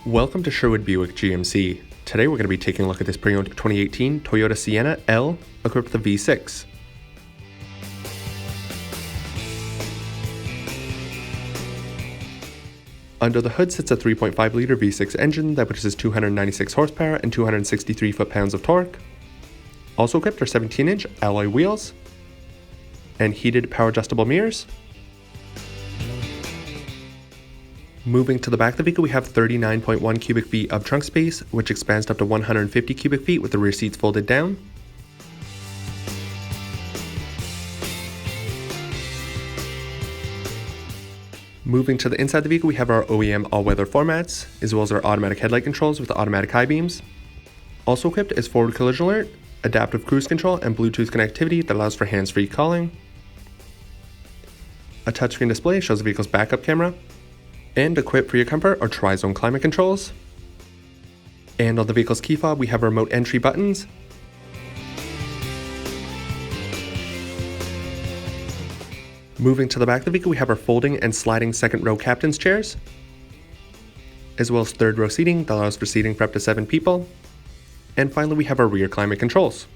Welcome to Sherwood Buick GMC. Today we're going to be taking a look at this pre-owned 2018 Toyota Sienna L equipped with a V6. Under the hood sits a 3.5-liter V6 engine that produces 296 horsepower and 263 foot-pounds of torque. Also equipped are 17-inch alloy wheels and heated power-adjustable mirrors. Moving to the back of the vehicle, we have 39.1 cubic feet of trunk space, which expands to up to 150 cubic feet with the rear seats folded down. Moving to the inside of the vehicle, we have our OEM all-weather floor mats, as well as our automatic headlight controls with automatic high beams. Also equipped is forward collision alert, adaptive cruise control, and Bluetooth connectivity that allows for hands-free calling. A touchscreen display shows the vehicle's backup camera. And equipped for your comfort are tri-zone climate controls. And on the vehicle's key fob, we have remote entry buttons. Moving to the back of the vehicle, we have our folding and sliding second row captain's chairs, as well as third row seating that allows for seating for up to 7 people. And finally, we have our rear climate controls.